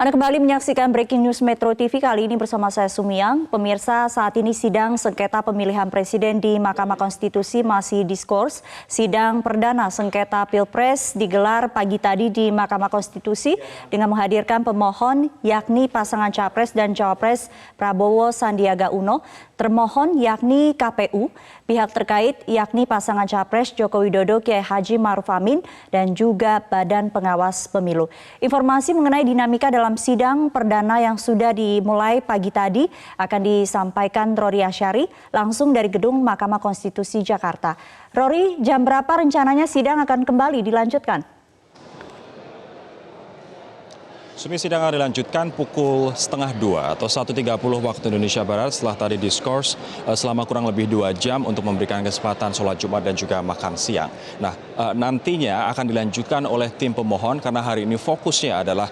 Anda kembali menyaksikan Breaking News Metro TV kali ini bersama saya Sumiang. Pemirsa, saat ini sidang sengketa pemilihan presiden di Mahkamah Konstitusi masih diskurs. Sidang perdana sengketa Pilpres digelar pagi tadi di Mahkamah Konstitusi dengan menghadirkan pemohon yakni pasangan Capres dan Cawapres Prabowo Sandiaga Uno, termohon yakni KPU, pihak terkait yakni pasangan Capres Joko Widodo Kiai Haji Ma'ruf Amin dan juga Badan Pengawas Pemilu. Informasi mengenai dinamika dalam sidang perdana yang sudah dimulai pagi tadi akan disampaikan Rory Asyari langsung dari Gedung Mahkamah Konstitusi Jakarta. Rory, jam berapa rencananya sidang akan kembali dilanjutkan? Sidang akan dilanjutkan pukul 1:30 atau 1:30 waktu Indonesia Barat setelah tadi diskors selama kurang lebih 2 jam untuk memberikan kesempatan sholat Jumat dan juga makan siang. Nah, nantinya akan dilanjutkan oleh tim pemohon karena hari ini fokusnya adalah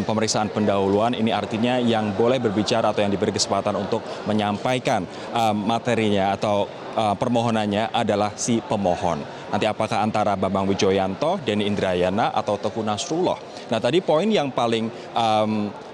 pemeriksaan pendahuluan. Ini artinya yang boleh berbicara atau yang diberi kesempatan untuk menyampaikan materinya atau permohonannya adalah si pemohon. Nanti apakah antara Bambang Wijoyanto, Denny Indrayana, atau Teguh Nasrullah. Nah, tadi poin yang paling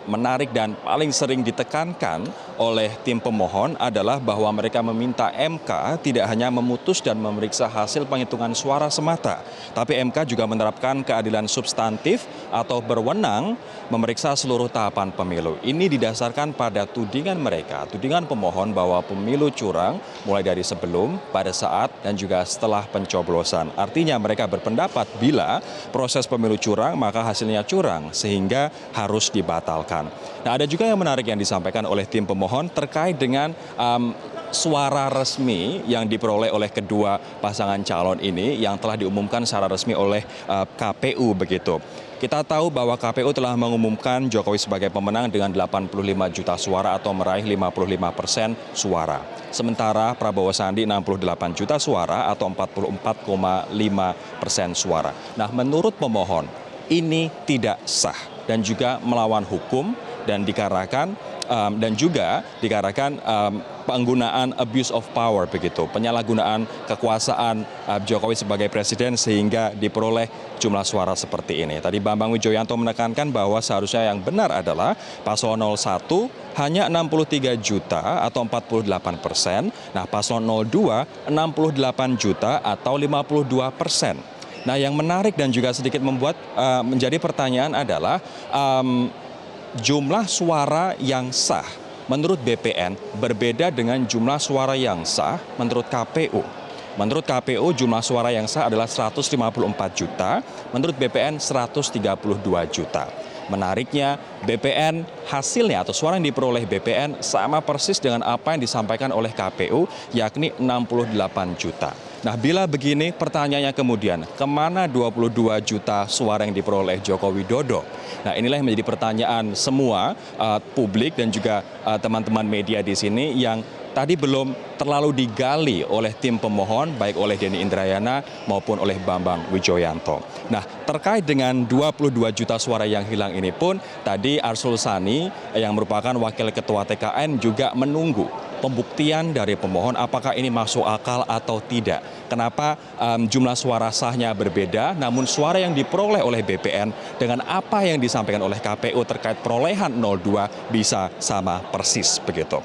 menarik dan paling sering ditekankan oleh tim pemohon adalah bahwa mereka meminta MK tidak hanya memutus dan memeriksa hasil penghitungan suara semata, tapi MK juga menerapkan keadilan substantif atau berwenang memeriksa seluruh tahapan pemilu. Ini didasarkan pada tudingan mereka, tudingan pemohon bahwa pemilu curang mulai dari sebelum, pada saat, dan juga setelah pencoblosan. Artinya mereka berpendapat bila proses pemilu curang maka hasilnya curang sehingga harus dibatalkan. Nah, ada juga yang menarik yang disampaikan oleh tim pemohon terkait dengan suara resmi yang diperoleh oleh kedua pasangan calon ini yang telah diumumkan secara resmi oleh KPU begitu. Kita tahu bahwa KPU telah mengumumkan Jokowi sebagai pemenang dengan 85 juta suara atau meraih 55% suara. Sementara Prabowo Sandi 68 juta suara atau 44,5% suara. Nah, menurut pemohon ini tidak sah dan juga melawan hukum dan dikarenakan penggunaan abuse of power begitu, penyalahgunaan kekuasaan Jokowi sebagai presiden sehingga diperoleh jumlah suara seperti ini. Tadi Bambang Wijoyanto menekankan bahwa seharusnya yang benar adalah paslon 01 hanya 63 juta atau 48%, nah paslon 02 68 juta atau 52%. Nah, yang menarik dan juga sedikit membuat menjadi pertanyaan adalah jumlah suara yang sah menurut BPN berbeda dengan jumlah suara yang sah menurut KPU. Menurut KPU jumlah suara yang sah adalah 154 juta, menurut BPN 132 juta. Menariknya, BPN hasilnya atau suara yang diperoleh BPN sama persis dengan apa yang disampaikan oleh KPU, yakni 68 juta. Nah, bila begini pertanyaannya kemudian, kemana 22 juta suara yang diperoleh Joko Widodo? Nah, inilah yang menjadi pertanyaan semua publik dan juga teman-teman media di sini yang tadi belum terlalu digali oleh tim pemohon, baik oleh Denny Indrayana maupun oleh Bambang Wijoyanto. Nah, terkait dengan 22 juta suara yang hilang ini pun, tadi Arsul Sani yang merupakan Wakil Ketua TKN juga menunggu pembuktian dari pemohon apakah ini masuk akal atau tidak. Kenapa jumlah suara sahnya berbeda, namun suara yang diperoleh oleh BPN dengan apa yang disampaikan oleh KPU terkait perolehan 02 bisa sama persis begitu.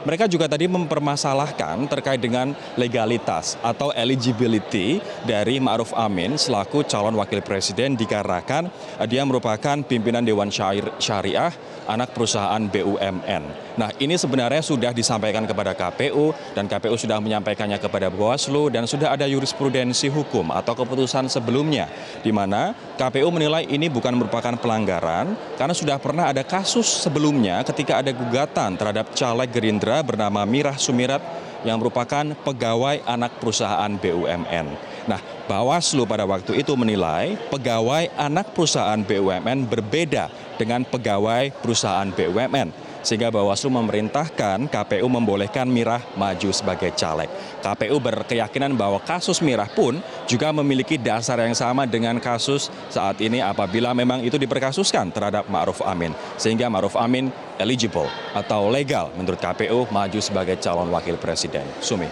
Mereka juga tadi mempermasalahkan terkait dengan legalitas atau eligibility dari Ma'ruf Amin selaku calon wakil presiden dikarenakan dia merupakan pimpinan Dewan Syariah anak perusahaan BUMN. Nah, ini sebenarnya sudah disampaikan kepada KPU dan KPU sudah menyampaikannya kepada Bawaslu dan sudah ada jurisprudensi hukum atau keputusan sebelumnya di mana KPU menilai ini bukan merupakan pelanggaran karena sudah pernah ada kasus sebelumnya ketika ada gugatan terhadap caleg Gerindra bernama Mirah Sumirat yang merupakan pegawai anak perusahaan BUMN. Nah, Bawaslu pada waktu itu menilai pegawai anak perusahaan BUMN berbeda dengan pegawai perusahaan BUMN. Sehingga Bawaslu memerintahkan KPU membolehkan Mirah maju sebagai caleg. KPU berkeyakinan bahwa kasus Mirah pun juga memiliki dasar yang sama dengan kasus saat ini apabila memang itu diperkasuskan terhadap Ma'ruf Amin. Sehingga Ma'ruf Amin eligible atau legal menurut KPU maju sebagai calon wakil presiden. Sumi.